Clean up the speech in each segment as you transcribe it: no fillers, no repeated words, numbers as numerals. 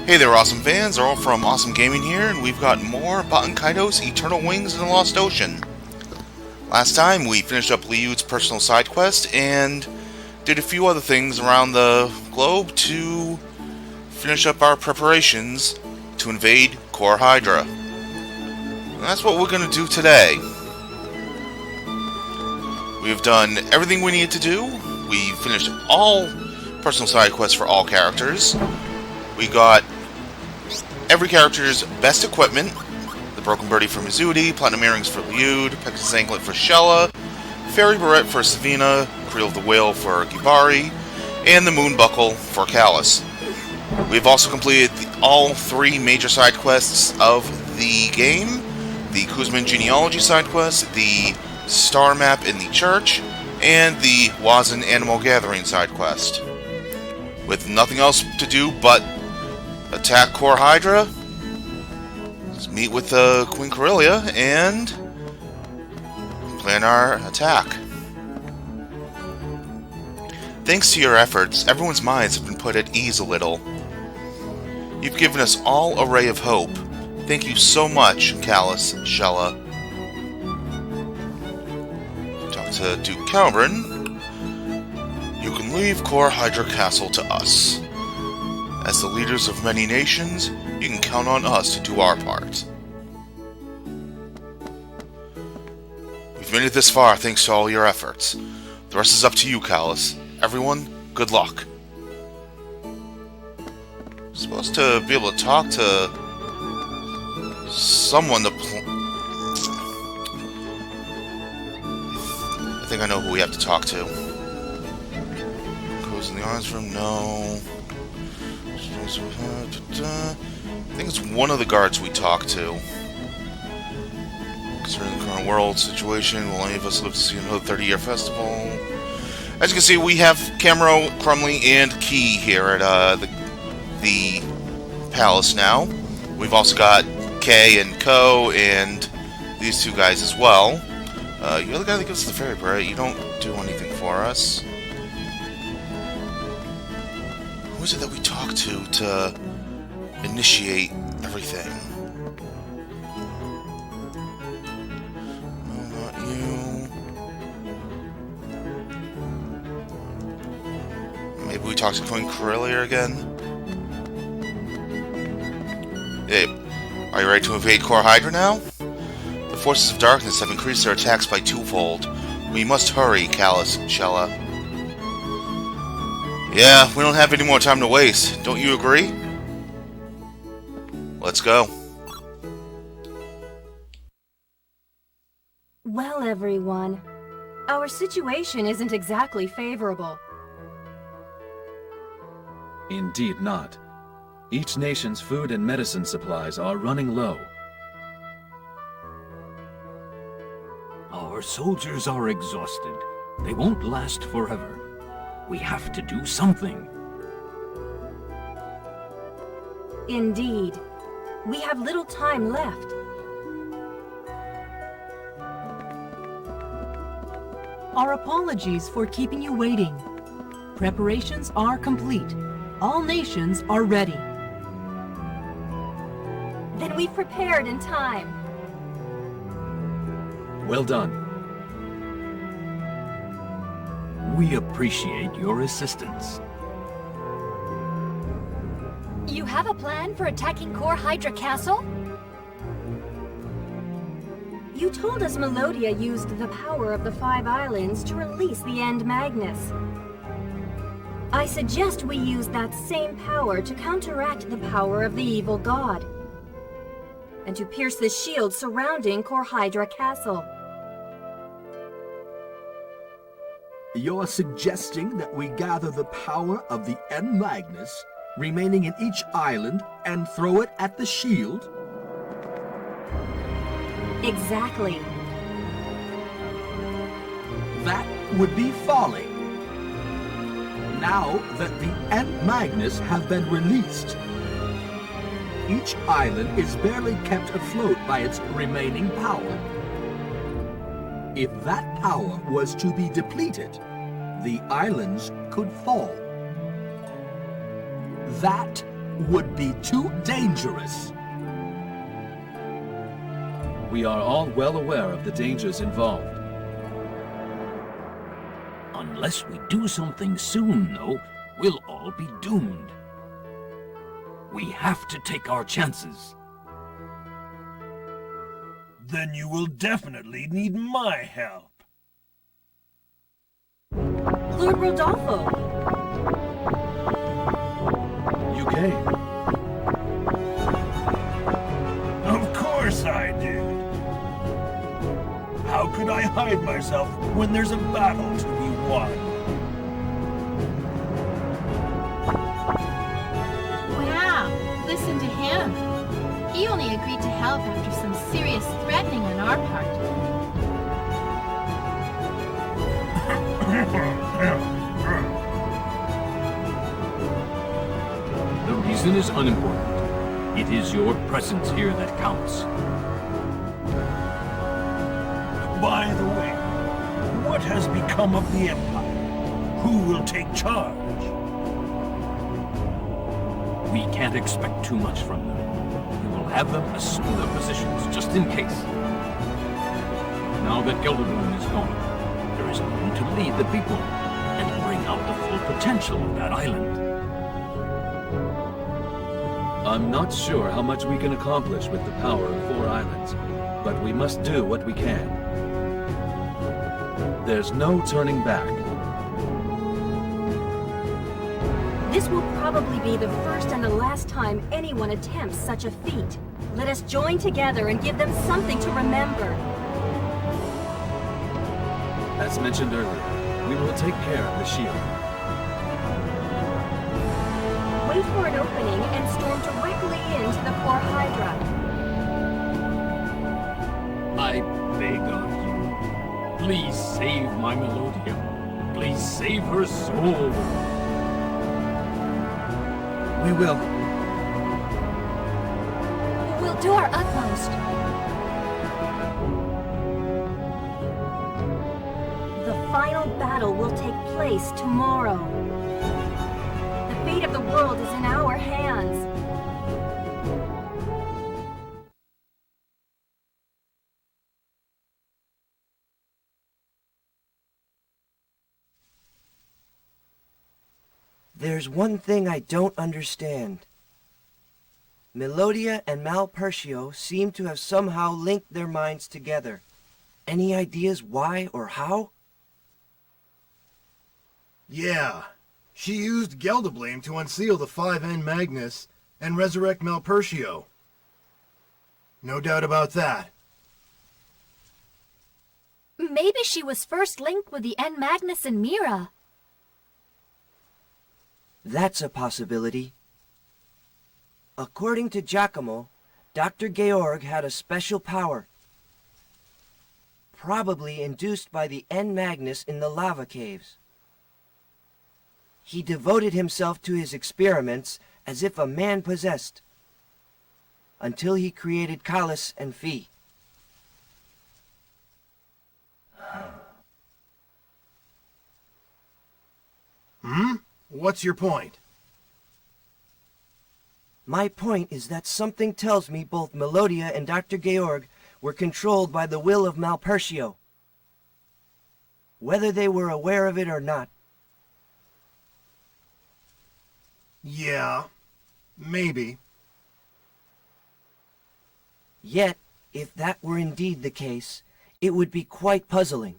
Hey there, awesome fans. Earl from Awesome Gaming here, and we've got more Baten Kaitos Eternal Wings in the Lost Ocean. Last time, we finished up Liu's personal side quest and did a few other things around the globe to finish up our preparations to invade Core Hydra. And that's what we're going to do today. We've done everything we needed to do. We finished all personal side quests for all characters. We got every character's best equipment: the Broken Birdie for Mizuti, Platinum Earrings for Liu, Pegasus Anklet for Shella, Fairy Barrette for Savina, Creel of the Whale for Gibari, and the Moon Buckle for Callus. We've also completed all three major side quests of the game: the Kuzman Genealogy side quest, the Star Map in the Church, and the Wazan Animal Gathering side quest. With nothing else to do but attack Core Hydra, let's meet with Queen Corellia and plan our attack. Thanks to your efforts, everyone's minds have been put at ease a little. You've given us all a ray of hope. Thank you so much, Callus, Shella. Talk to Duke Calvin. You can leave Core Hydra Castle to us. As the leaders of many nations, you can count on us to do our part. We've made it this far thanks to all your efforts. The rest is up to you, Callus. Everyone, good luck. I'm supposed to be able to talk to someone to I think I know who we have to talk to. Goes in the arms room? No. I think it's one of the guards we talk to. Concerning the current world situation, will any of us live to see another 30-year festival? As you can see, we have Camero, Crumley, and Key here at the palace now. We've also got Kay and Ko and these two guys as well. You're the guy that gives us the fairy bread. You don't do anything for us. Who is it that we talk to initiate everything? No, not you. Maybe we talk to Queen Corellia again? Hey, are you ready to invade Core Hydra now? The forces of darkness have increased their attacks by twofold. We must hurry, Callus, Shella. Yeah, we don't have any more time to waste. Don't you agree? Let's go. Well, everyone, our situation isn't exactly favorable. Indeed not. Each nation's food and medicine supplies are running low. Our soldiers are exhausted. They won't last forever. We have to do something. Indeed. We have little time left. Our apologies for keeping you waiting. Preparations are complete. All nations are ready. Then we've prepared in time. Well done. We appreciate your assistance. You have a plan for attacking Core Hydra Castle? You told us Melodia used the power of the Five Islands to release the End Magnus. I suggest we use that same power to counteract the power of the evil god, and to pierce the shield surrounding Core Hydra Castle. You're suggesting that we gather the power of the End Magnus remaining in each island and throw it at the shield? Exactly. That would be folly. Now that the End Magnus have been released, each island is barely kept afloat by its remaining power. If that power was to be depleted, the islands could fall. That would be too dangerous. We are all well aware of the dangers involved. Unless we do something soon, though, we'll all be doomed. We have to take our chances. Then you will definitely need my help. Lord Rodolfo! You came. Of course I did. How could I hide myself when there's a battle to be won? Wow, listen to him. He only agreed to help after some serious threatening on our part. The reason is unimportant. It is your presence here that counts. By the way, what has become of the Empire? Who will take charge? We can't expect too much from them. We will have them assume their positions, just in case. Now that Gelderloom is gone, there is no one to lead the people and bring out the full potential of that island. I'm not sure how much we can accomplish with the power of 4 islands, but we must do what we can. There's no turning back. This will probably be the first and the last time anyone attempts such a feat. Let us join together and give them something to remember. As mentioned earlier, we will take care of the shield. Wait for an opening and storm directly into the core Hydra. I beg of you, please save my Melodia. Please save her soul. We will. We'll do our utmost. The final battle will take place tomorrow. The fate of the world is in our hands. There's one thing I don't understand. Melodia and Malpertio seem to have somehow linked their minds together. Any ideas why or how? Yeah. She used Gelderblame to unseal the 5N Magnus and resurrect Malpertio. No doubt about that. Maybe she was first linked with the N Magnus and Mira. That's a possibility. According to Giacomo, Dr. Georg had a special power. Probably induced by the N Magnus in the lava caves. He devoted himself to his experiments as if a man possessed, until he created Callus and Phi. What's your point? My point is that something tells me both Melodia and Dr. Georg were controlled by the will of Malpertio, whether they were aware of it or not. Yeah, maybe. Yet, if that were indeed the case, it would be quite puzzling.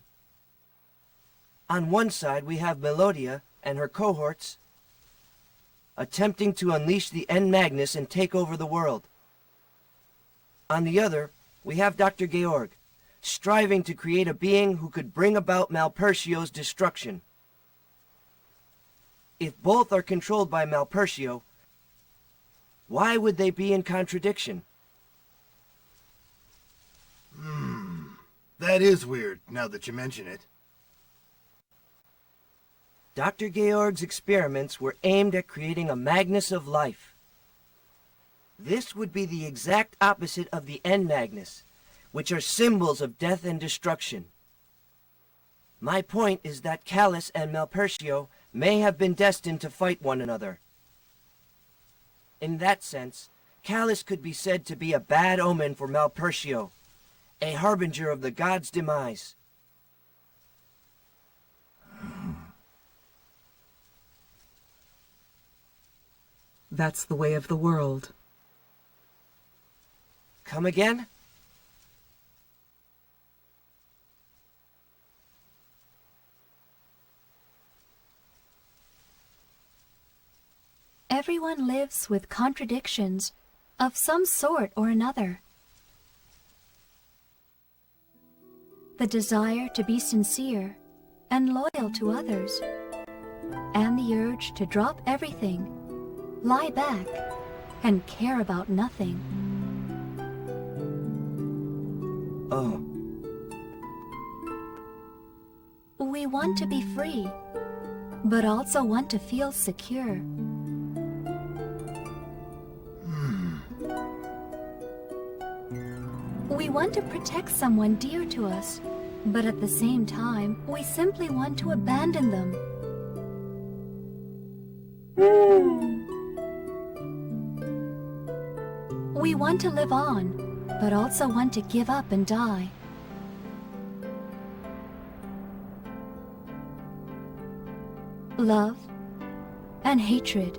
On one side we have Melodia and her cohorts attempting to unleash the N Magnus and take over the world. On the other, we have Dr. Georg, striving to create a being who could bring about Malpertio's destruction. If both are controlled by Malpertio, why would they be in contradiction? That is weird, now that you mention it. Dr. Georg's experiments were aimed at creating a Magnus of life. This would be the exact opposite of the N Magnus, which are symbols of death and destruction. My point is that Callus and Malpertio may have been destined to fight one another. In that sense, Callus could be said to be a bad omen for Malpertio, a harbinger of the god's demise. That's the way of the world. Come again? Everyone lives with contradictions of some sort or another. The desire to be sincere and loyal to others, and the urge to drop everything, lie back, and care about nothing. Oh. We want to be free, but also want to feel secure. We want to protect someone dear to us, but at the same time, we simply want to abandon them. We want to live on, but also want to give up and die. Love and hatred.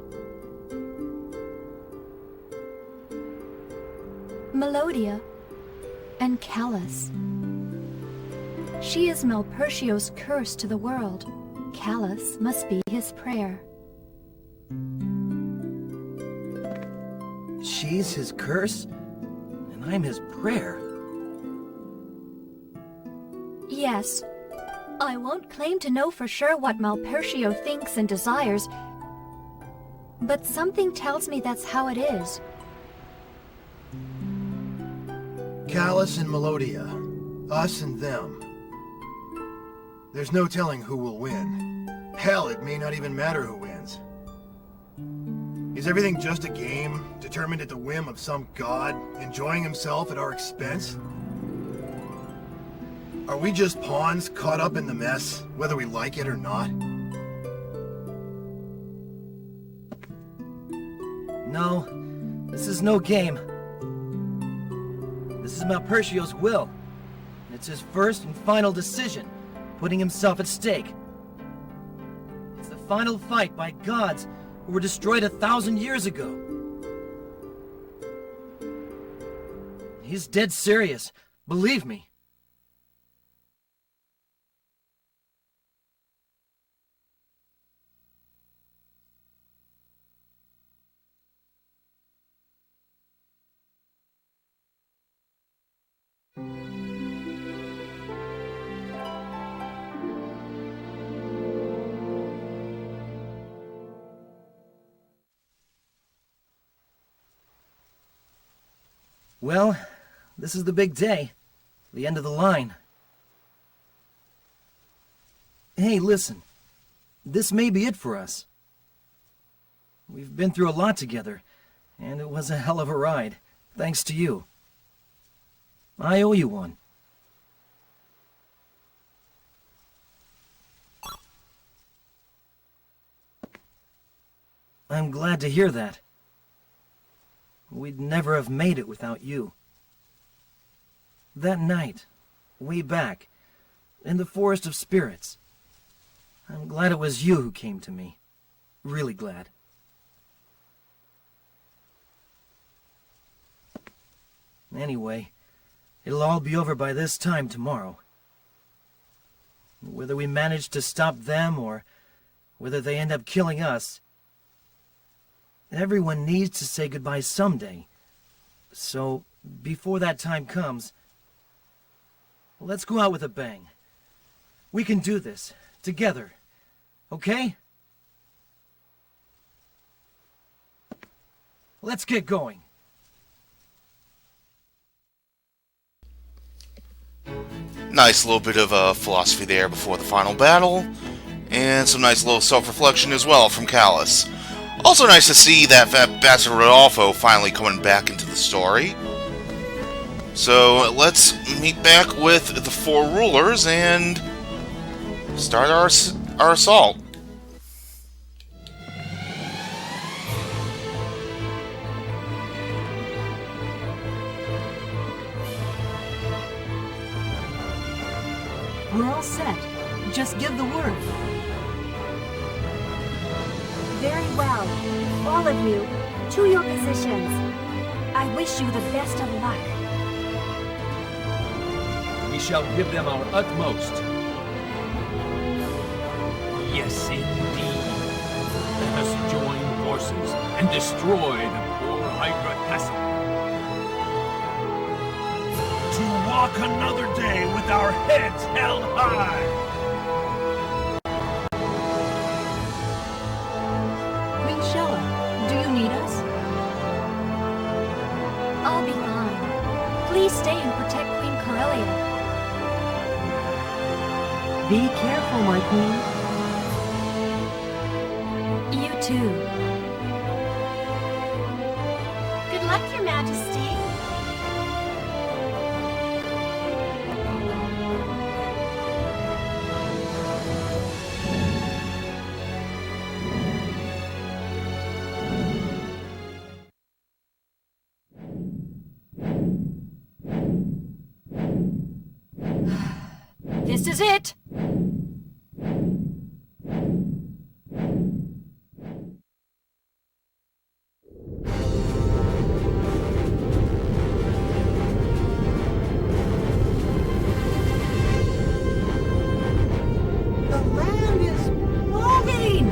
Melodia and Callus. She is Malpertio's curse to the world. Callus must be his prayer. She's his curse, and I'm his prayer. Yes. I won't claim to know for sure what Malpertio thinks and desires, but something tells me that's how it is. Callus and Melodia. Us and them. There's no telling who will win. Hell, it may not even matter who wins. Is everything just a game, determined at the whim of some god, enjoying himself at our expense? Are we just pawns caught up in the mess, whether we like it or not? No, this is no game. This is Malpertio's will. It's his first and final decision, putting himself at stake. It's the final fight by gods who were destroyed 1,000 years ago. He's dead serious, believe me. Well, this is the big day. The end of the line. Hey, listen. This may be it for us. We've been through a lot together, and it was a hell of a ride, thanks to you. I owe you one. I'm glad to hear that. We'd never have made it without you. That night, way back, in the Forest of Spirits, I'm glad it was you who came to me. Really glad. Anyway, it'll all be over by this time tomorrow. Whether we manage to stop them or whether they end up killing us, everyone needs to say goodbye someday. So, before that time comes, let's go out with a bang. We can do this, together, okay? Let's get going. Nice little bit of philosophy there before the final battle, and some nice little self-reflection as well from Callus. Also nice to see that Bastard Rodolfo finally coming back into the story. So let's meet back with the four rulers and start our assault. We're all set. Just give the word. Very well. All of you, to your positions. I wish you the best of luck. We shall give them our utmost. Yes, indeed. Let us join forces and destroy the poor Hydra Castle. To walk another day with our heads held high. Queen Shella, do you need us? I'll be fine. Please stay and protect Queen Corellia. Be careful, my queen. You too. Good luck, Your Majesty. This is it! The land is moving!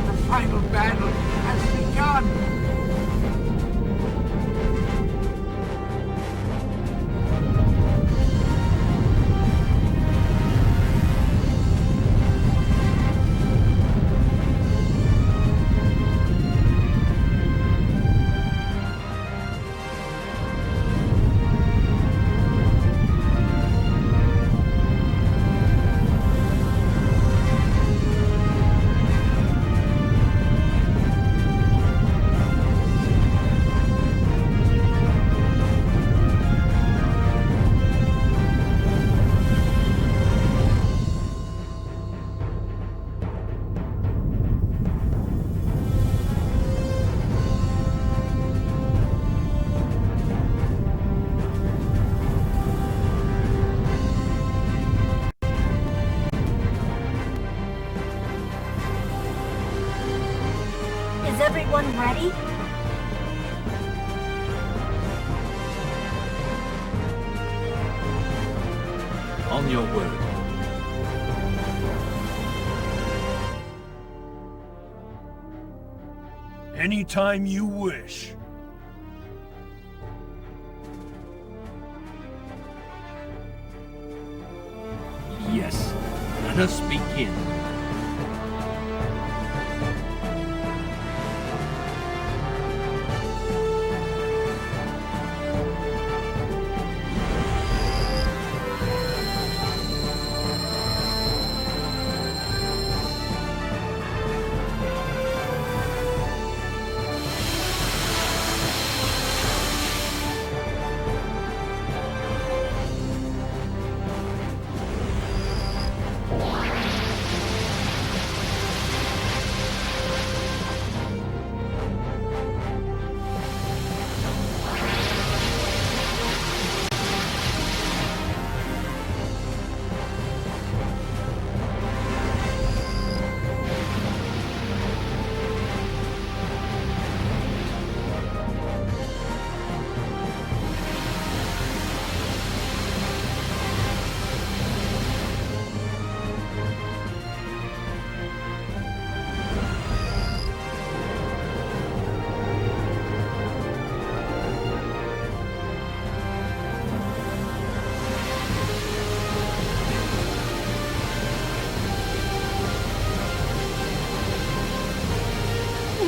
The final battle has begun! Is everyone ready? On your word. Anytime you wish. Yes, let us begin.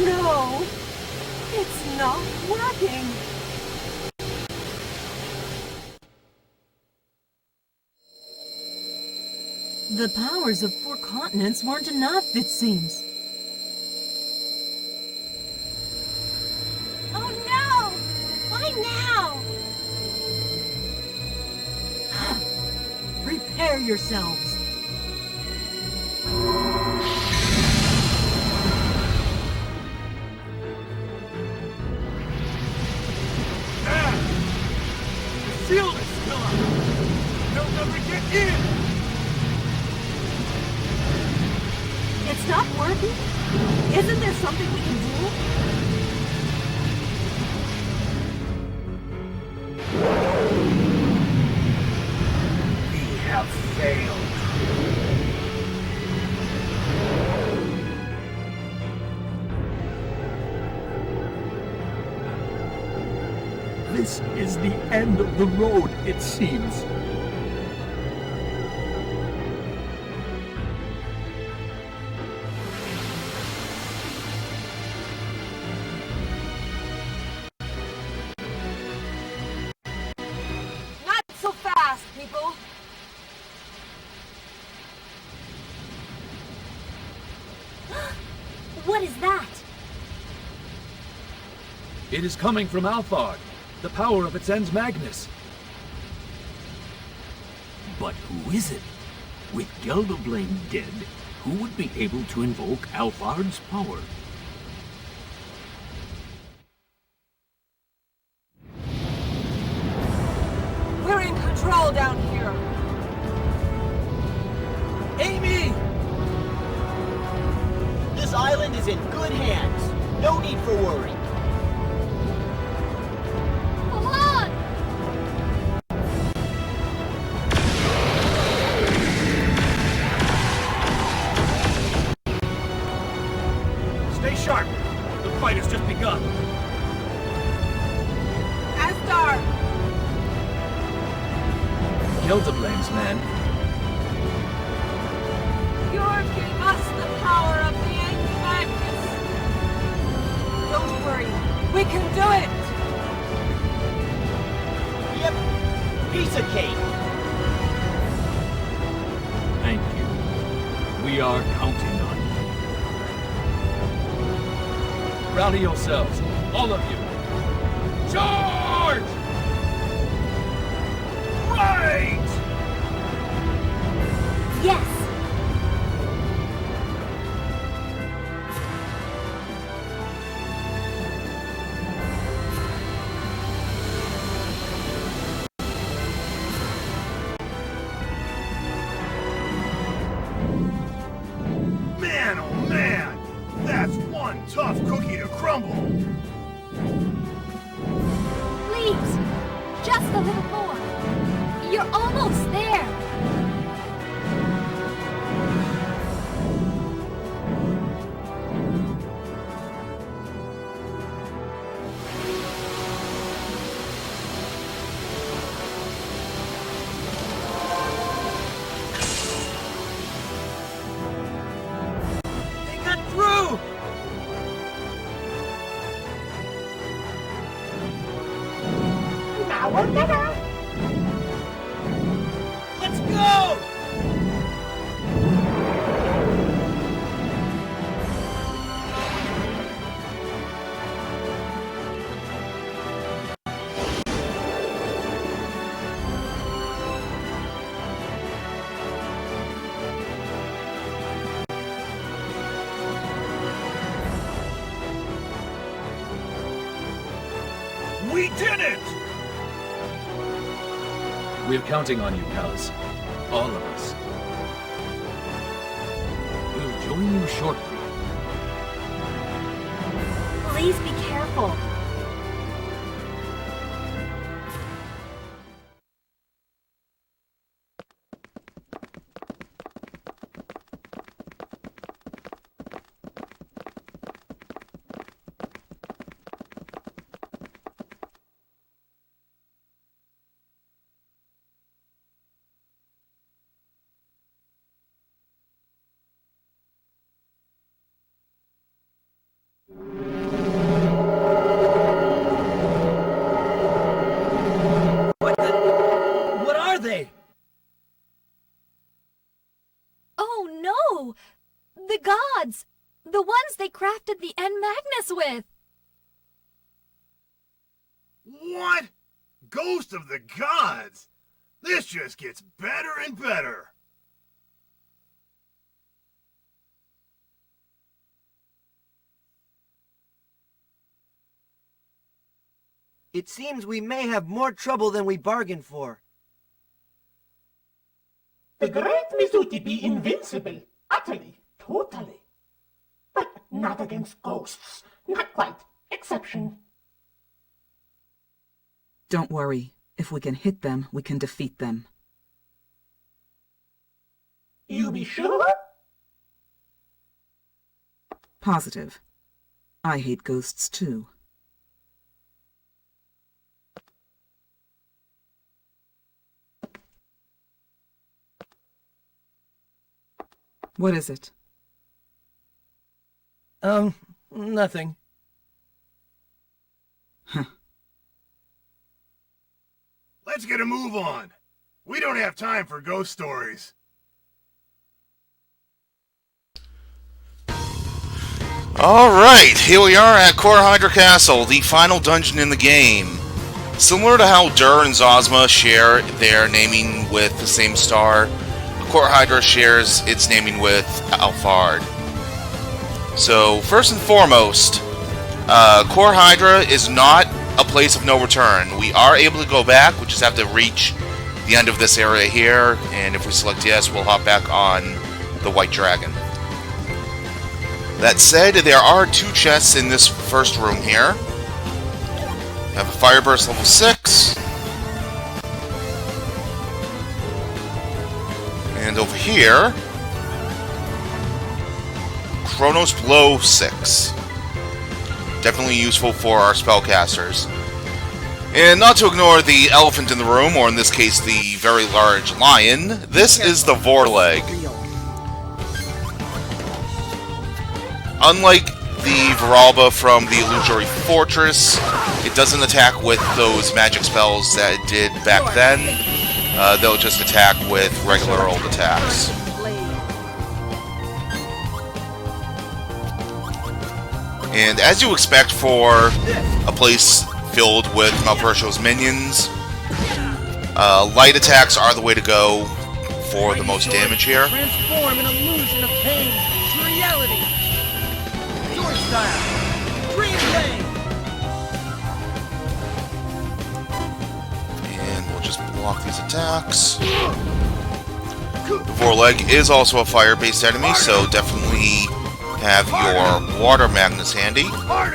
No! It's not working! The powers of 4 continents weren't enough, it seems. Oh no! Why now? Prepare yourselves! stop working? Isn't there something we can do? We have failed. This is the end of the road, it seems. Not so fast, people! What is that? It is coming from Alfard, the power of its End Magnus. But who is it? With Gelderblane dead, who would be able to invoke Alfard's power? We're in control down here! Amy! This island is in good hands. No need for worry. Hold on! Stay sharp. The fight has just begun. Astar! Gelderblane's men. You're giving us the power of the End Magnus! Don't worry, we can do it! Yep, piece of cake. Thank you. We are counting on you. Rally yourselves, all of you. Charge! Right! Yes! Man, oh man! That's one tough cookie to crumble! Please! Just a little more! You're almost there! They got through! Now or never! Let's go! We did it! We're counting on you, Callus. All of us. We'll join you shortly. Please be careful. What are they? Oh no! The gods! The ones they crafted the End Magnus with! What? Ghost of the Gods! This just gets better and better! It seems we may have more trouble than we bargained for. The great Mizuti be invincible. Utterly, totally. not against ghosts. Not quite. Exception. Don't worry. If we can hit them, we can defeat them. You be sure? Positive. I hate ghosts too. What is it? Nothing. Huh. Let's get a move on. We don't have time for ghost stories. Alright, here we are at Core Hydra Castle, the final dungeon in the game. Similar to how Dur and Zosma share their naming with the same star, Core Hydra shares its naming with Alfard. So, first and foremost, Core Hydra is not a place of no return. We are able to go back, we just have to reach the end of this area here, and if we select yes, we'll hop back on the White Dragon. That said, there are 2 chests in this first room here. We have a Fire Burst level 6. And over here, Chronos Blow 6. Definitely useful for our spellcasters. And not to ignore the elephant in the room, or in this case the very large lion, this is the Vorleg. Unlike the Viralba from the Illusory Fortress, it doesn't attack with those magic spells that it did back then. They'll just attack with regular old attacks. And as you expect for a place filled with Malpercio's minions, light attacks are the way to go for the most damage here. Transform an illusion of pain to reality. Sword style. Dream blade. And we'll just block these attacks. The Vorleg is also a fire-based enemy, so definitely have your Water Magnus handy. Alright,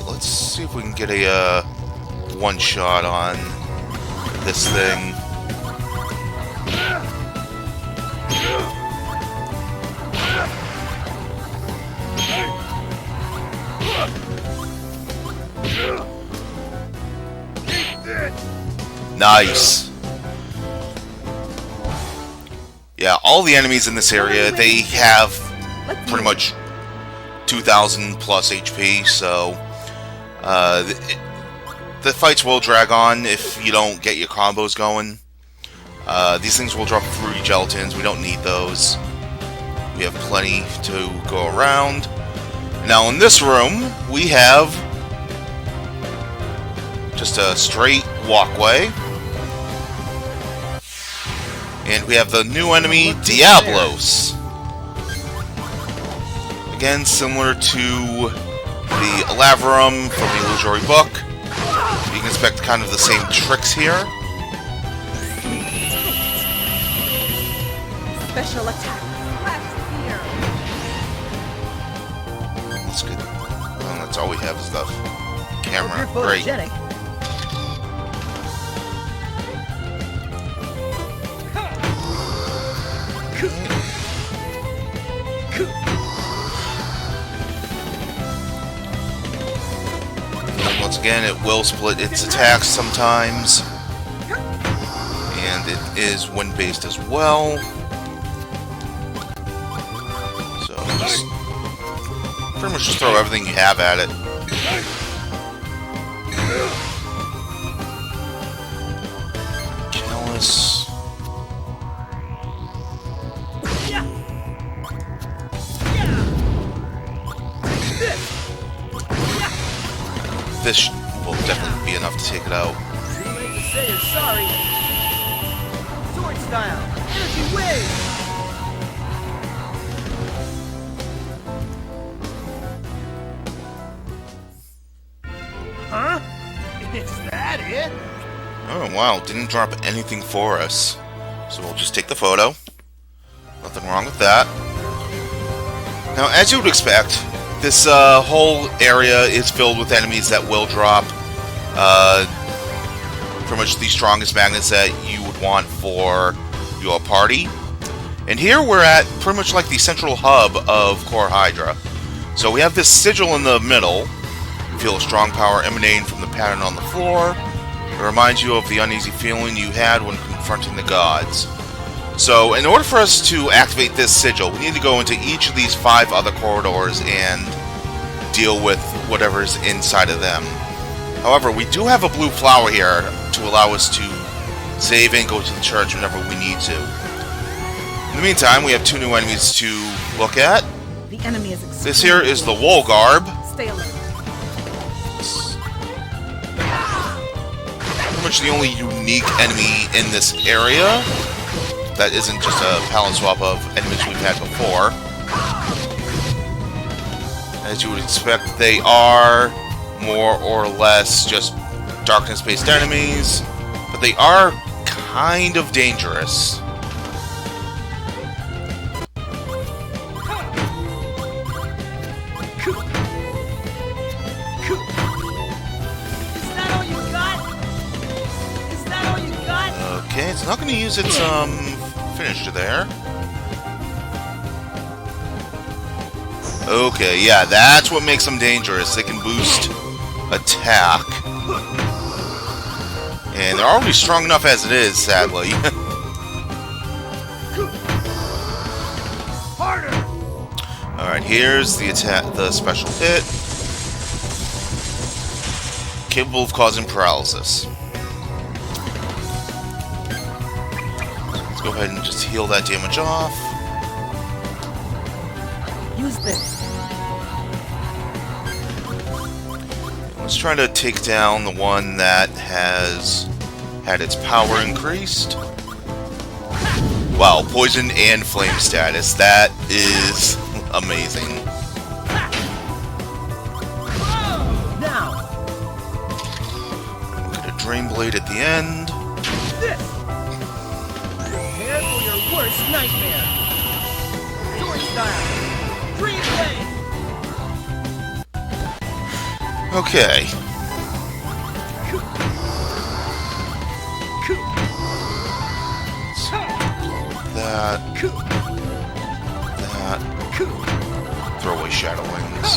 let's see if we can get a one-shot on this thing. Nice. Yeah, all the enemies in this area, they have pretty much 2,000 plus HP, so the fights will drag on if you don't get your combos going. These things will drop fruity gelatins, we don't need those. We have plenty to go around. Now in this room, we have just a straight walkway. And we have the new enemy, Diablos. Again, similar to the Alaverum from the Illusory Book. You can expect kind of the same tricks here. Special attack. That's good. Well, that's all we have is the camera. Great. And once again, it will split its attacks sometimes. And it is wind-based as well. So just pretty much just throw everything you have at it. Chalice. This will definitely be enough to take it out. Too late to say you're sorry. Sword style. Energy wave. Huh? Is that it? Oh, wow. Didn't drop anything for us. So we'll just take the photo. Nothing wrong with that. Now, as you would expect, this whole area is filled with enemies that will drop pretty much the strongest magnets that you would want for your party. And here we're at pretty much like the central hub of Core Hydra. So we have this sigil in the middle. You feel a strong power emanating from the pattern on the floor. It reminds you of the uneasy feeling you had when confronting the gods. So in order for us to activate this sigil, we need to go into each of these 5 other corridors and deal with whatever's inside of them. However, we do have a blue flower here to allow us to save and go to the church whenever we need to. In the meantime, we have 2 new enemies to look at. The enemy is extremely This here is the Wolgarb. Stay alert. Pretty much the only unique enemy in this area that isn't just a palette swap of enemies we've had before. As you would expect, they are more or less just darkness-based enemies, but they are kind of dangerous. Okay, it's not going to use its finisher there. Okay, yeah, that's what makes them dangerous. They can boost attack. And they're already strong enough as it is, sadly. Alright, here's the attack, the special hit. Capable of causing paralysis. Let's go ahead and just heal that damage off. Use this. Let's try to take down the one that has had its power increased. Wow, poison and flame status. That is amazing. Now, Get a Drain Blade at the end. this. Prepare for your worst nightmare. Sword style. Dream blade. Okay. That. Throw away Shadow Wings.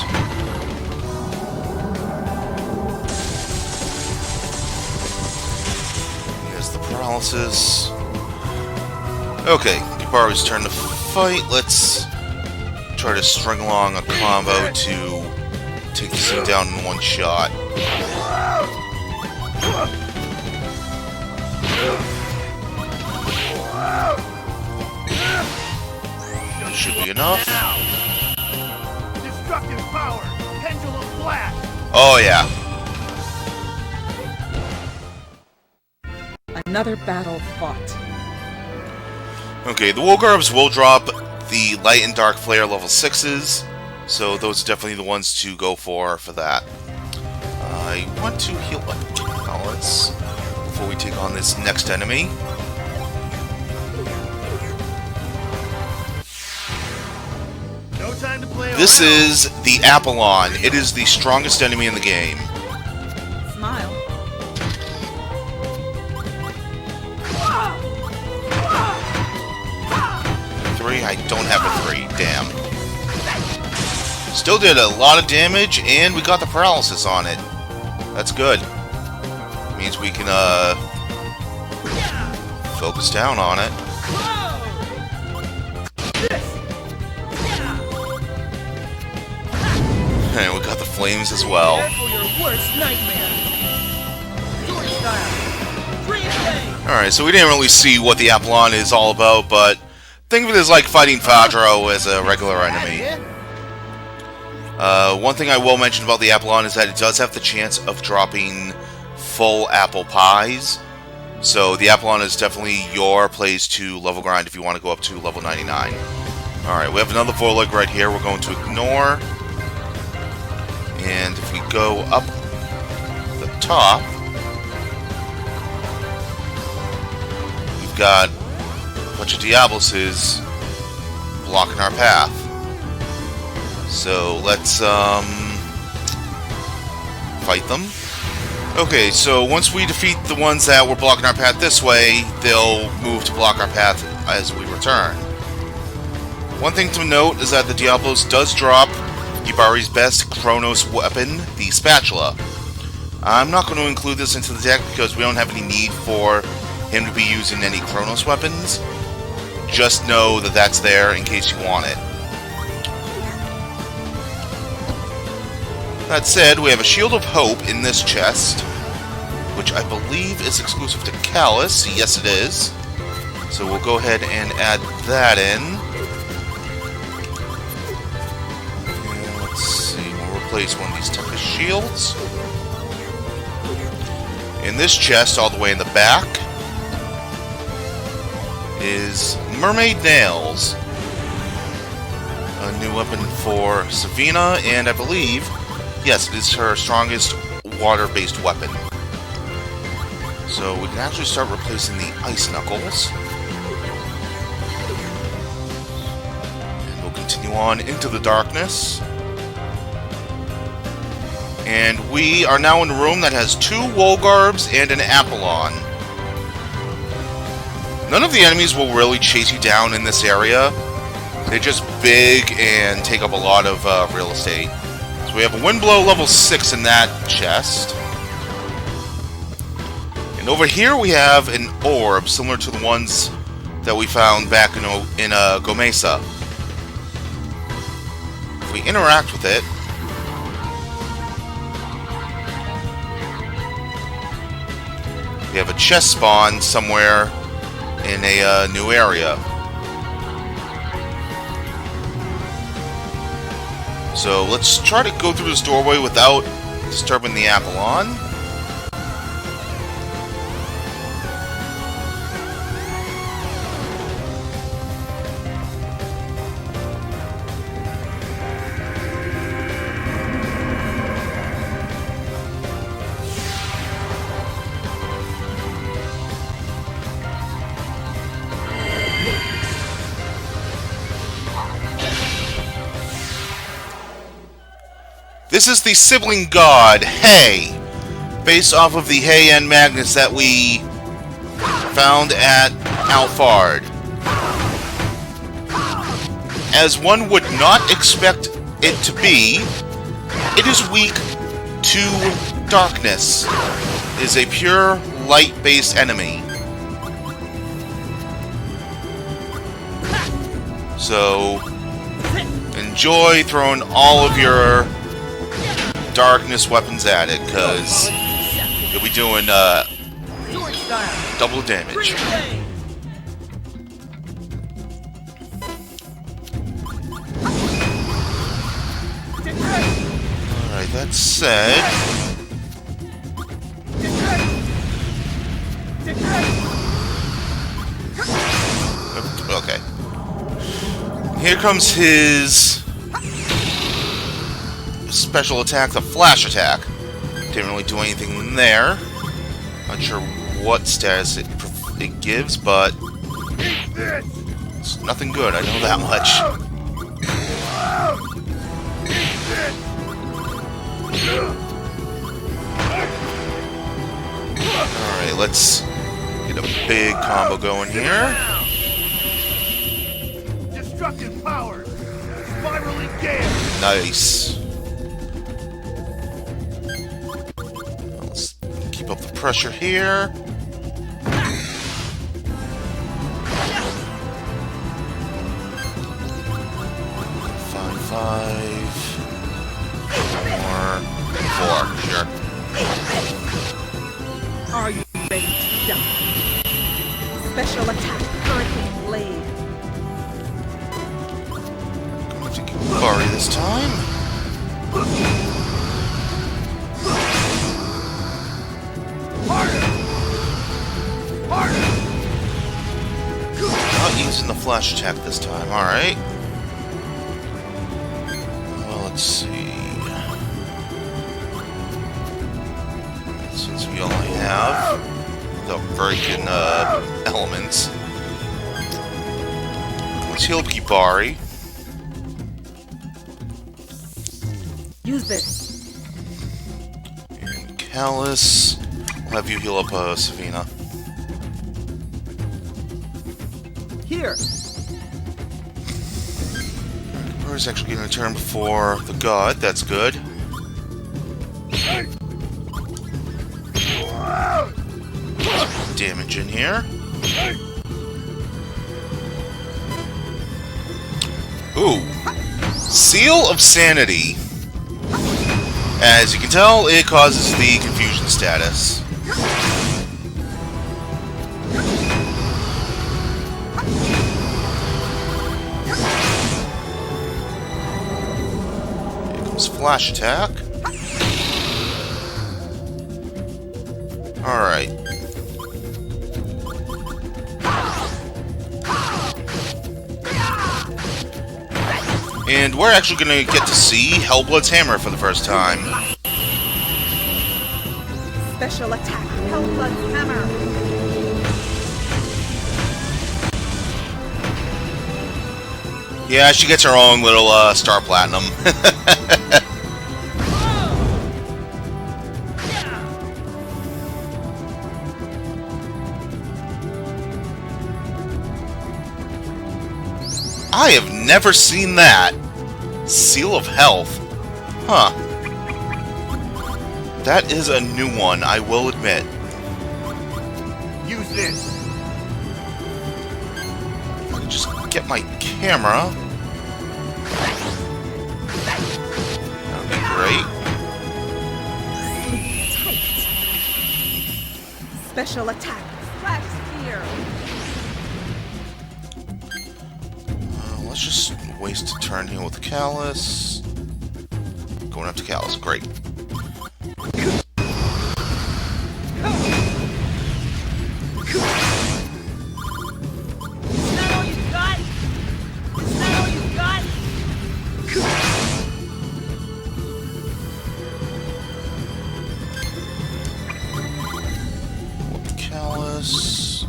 Here's the paralysis. Okay, Kibaru's turn to fight. Let's try to string along a combo to take this thing down in one shot. That should be enough. Destructive power. Pendulum blast. Oh yeah. Another battle fought. Okay, the Wolgarbs will drop the Light and Dark Flare level 6s, so those are definitely the ones to go for that. I want to heal up pellets before we take on this next enemy. No time to play This around. is the Apollon. It is the strongest enemy in the game. Smile. 3? I don't have a 3. Damn. Still did a lot of damage, and we got the paralysis on it. That's good. Means we can, focus down on it. And we got the flames as well. Prepare for your worst nightmare. Sword style. Dream blade. Alright, so we didn't really see what the Apollon is all about, but think of it as like fighting Fadro as a regular enemy. One thing I will mention about the Apollon is that it does have the chance of dropping full apple pies. So the Apollon is definitely your place to level grind if you want to go up to level 99. Alright, we have another foreleg right here we're going to ignore. And if we go up the top, got a bunch of Diabloses blocking our path. So let's fight them. Okay, so once we defeat the ones that were blocking our path this way, they'll move to block our path as we return. One thing to note is that the Diablos does drop Yubari's best Chronos weapon, the spatula. I'm not going to include this into the deck because we don't have any need for him to be using any Chronos weapons. Just know that that's there in case you want it. That said, we have a Shield of Hope in this chest, which I believe is exclusive to Callus. Yes, it is. So we'll go ahead and add that in. And let's see, we'll replace one of these Tempest Shields. In this chest, all the way in the back, is Mermaid Nails. A new weapon for Savina, and I believe, yes, it is her strongest water-based weapon. So we can actually start replacing the Ice Knuckles. And we'll continue on into the darkness. And we are now in a room that has 2 Wolgarbs and an Apollon. None of the enemies will really chase you down in this area. They're just big and take up a lot of real estate. So we have a Windblow level 6 in that chest. And over here we have an orb similar to the ones that we found back in Gomesa. If we interact with it, we have a chest spawn somewhere in a new area. So let's try to go through this doorway without disturbing the Apollon. This is the sibling god, Hay, based off of the Hay and Magnus that we found at Alfard. As one would not expect it to be, it is weak to darkness. It is a pure light-based enemy. So, enjoy throwing all of your darkness weapons at it, because you'll be doing double damage. Alright, that said, okay. Here comes his special attack, the flash attack. Didn't really do anything there. Not sure what status it gives, but it's nothing good, I know that much. Alright, let's get a big combo going here. Destructive power! Spiraling gale! Nice. Let's keep up the pressure here. Five. More. 4, sure. Are you ready to die? Special attack, Hurricane Blade. Going to get Bari this time. Not using the flash attack this time, alright. Well, let's see. Since we only have without breaking elements. Let's heal Kibari. Use this. And Callus, we'll have you heal up Savina. Here. Kibari's actually getting a turn before the god. That's good. Damage in here. Ooh. Seal of Sanity. As you can tell, it causes the confusion status. Here comes Flash Attack. Alright. And we're actually going to get to see Hellblood's Hammer for the first time. Special attack, Hellblood's Hammer. Yeah, she gets her own little Star Platinum. I have never seen that. Seal of Health. Huh. That is a new one, I will admit. Use this. If I could just get my camera. That would be great. Tight. Special attack, Flash Spear. Let's just waste a turn here with Callus. Going after Callus, great. With Callus.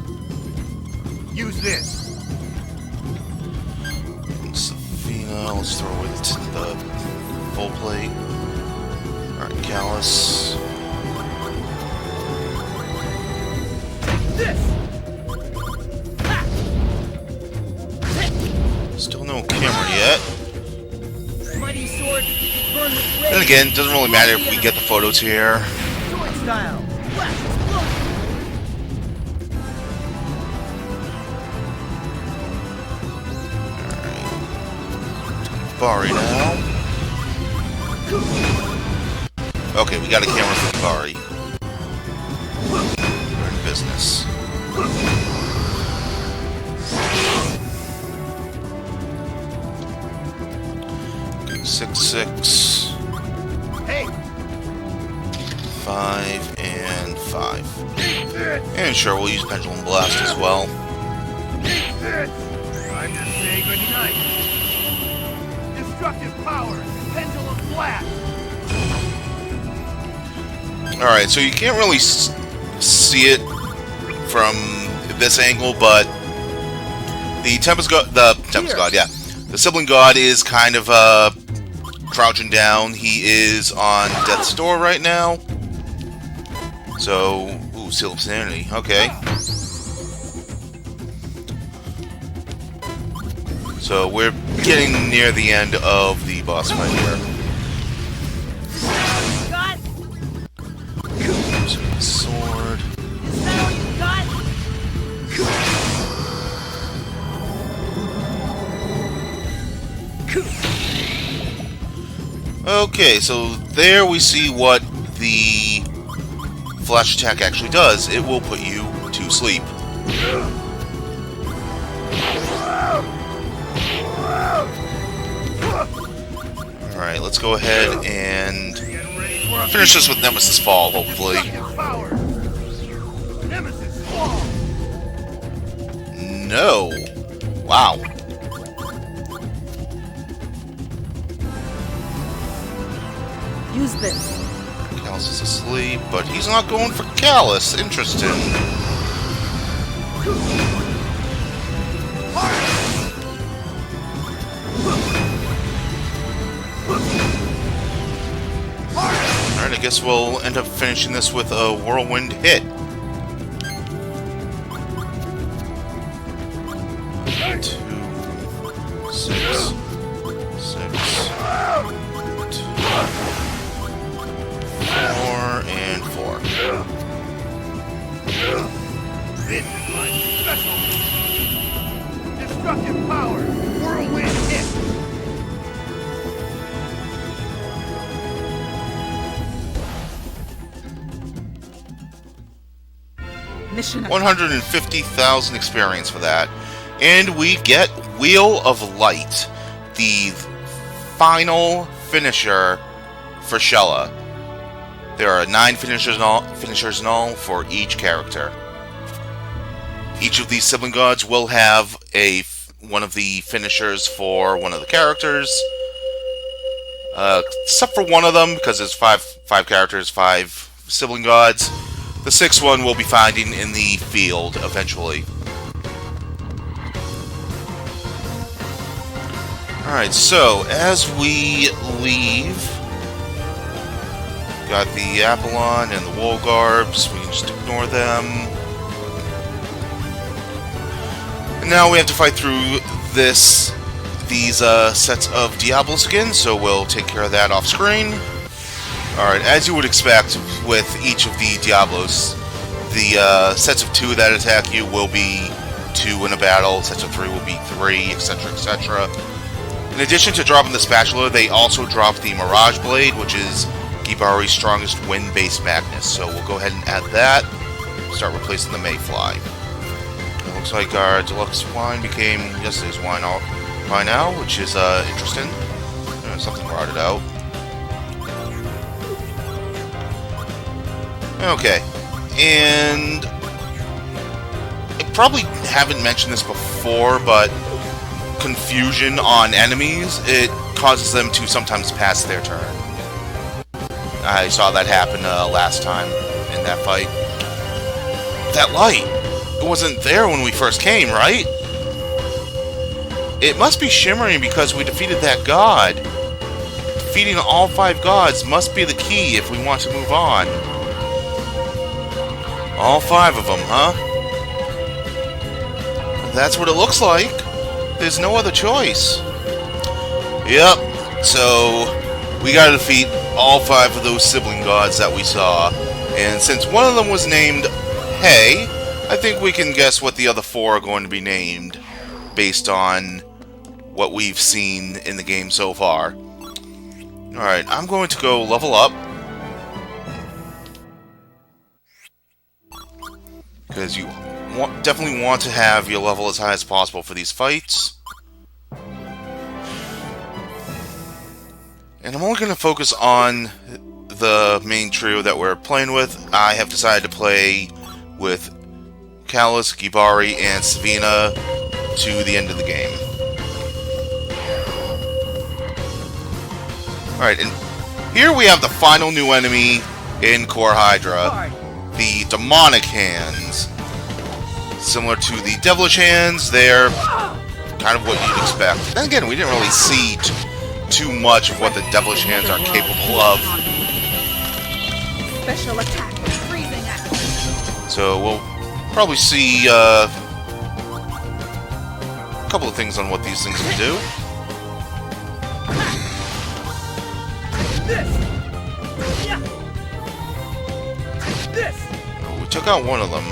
Use this. Let's throw away the full plate. Alright, Callus. Still no camera yet. Mighty sword, burn with Then again, it doesn't really matter if we get the photos here. sword style. Blast, Bari now. Okay, we got a camera for Bari. We're in business. Okay, 6, Hey. 5, and 5. And sure, we'll use Pendulum Blast as well. Time to say goodnight. Destructive power, Pendulum Blast. Alright, so you can't really see it from this angle, but the Tempest God, the Sibling God is kind of crouching down. He is on death's door right now. So, ooh, Seal of Sanity, okay. So we're getting near the end of the boss fight here. Sword. Okay, so there we see what the flash attack actually does. It will put you to sleep. Alright, let's go ahead and finish this with Nemesis Fall, hopefully. Nemesis Fall. No. Wow. Use this. Callus is asleep, but he's not going for Callus. Interesting. Alright, I guess we'll end up finishing this with a whirlwind hit. 2, 6, 6, 2, 4, and 4. This is my special destructive power, whirlwind hit. Mission 150,000 experience for that. And we get Wheel of Light, the final finisher for Shella. There are 9 finishers in all for each character. Each of these sibling gods will have one of the finishers for one of the characters. Except for one of them, because there's five characters, 5 sibling gods. The 6th one we'll be finding in the field eventually. Alright, so as we leave, got the Apollon and the Wool Garbs, we can just ignore them. And now we have to fight through these sets of Diablo skins, so we'll take care of that off screen. Alright, as you would expect with each of the Diablos, the sets of 2 that attack you will be 2 in a battle, sets of 3 will be 3, etc, etc. In addition to dropping the spatula, they also drop the Mirage Blade, which is Gibari's strongest wind-based Magnus. So we'll go ahead and add that, start replacing the Mayfly. It looks like our deluxe wine became yesterday's wine by now, which is interesting. Something brought it out. Okay, and I probably haven't mentioned this before, but confusion on enemies, it causes them to sometimes pass their turn. I saw that happen last time in that fight. That light, it wasn't there when we first came, right? It must be shimmering because we defeated that god. Defeating all 5 gods must be the key if we want to move on. All 5 of them, huh? That's what it looks like. There's no other choice. Yep, so we gotta defeat all 5 of those sibling gods that we saw. And since one of them was named Hey, I think we can guess what the other 4 are going to be named based on what we've seen in the game so far. Alright, I'm going to go level up. Because you definitely want to have your level as high as possible for these fights. And I'm only going to focus on the main trio that we're playing with. I have decided to play with Callus, Gibari, and Savina to the end of the game. Alright, and here we have the final new enemy in Core Hydra. The Demonic Hands. Similar to the Devilish Hands, they're kind of what you'd expect. Then again, we didn't really see too much of what the Devilish Hands are capable of. Special attack, freezing action. So we'll probably see a couple of things on what these things can do. We took out one of them.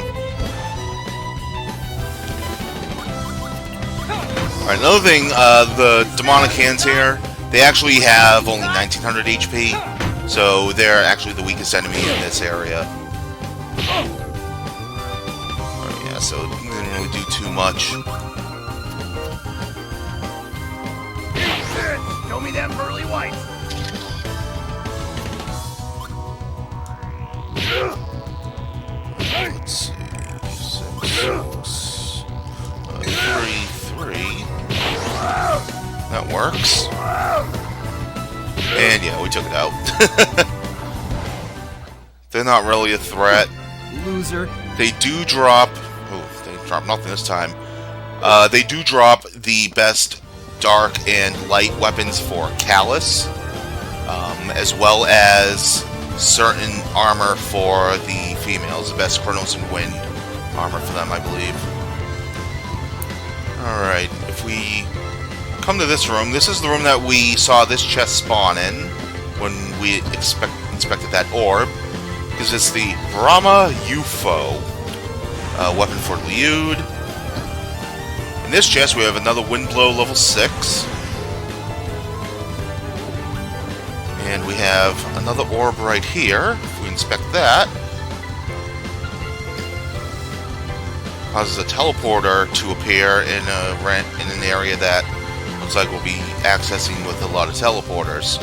Alright, another thing, the Demonic Hands here, they actually have only 1900 HP, so they're actually the weakest enemy in this area. Yeah, so it didn't really do too much. Show me them pearly whites. Let's see. 6, 3, 3. That works. And yeah, we took it out. They're not really a threat. Loser. They do drop. Oh, drop nothing this time. They do drop the best dark and light weapons for Callus, as well as certain armor for the females, the best Chronos and Wind armor for them, I believe. Alright, if we come to this room, this is the room that we saw this chest spawn in when we inspected that orb, because it's the Brahma UFO weapon for Liud. In this chest we have another Windblow level 6. And we have another orb right here. If we inspect that, causes a teleporter to appear in an area that looks like we'll be accessing with a lot of teleporters.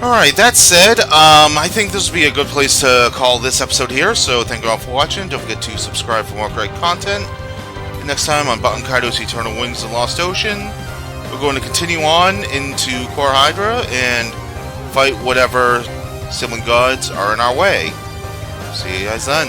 Alright, that said, I think this would be a good place to call this episode here, so thank you all for watching. Don't forget to subscribe for more great content. And next time on Baten Kaitos Eternal Wings of the Lost Ocean, we're going to continue on into Core Hydra and fight whatever sibling gods are in our way. See you guys then.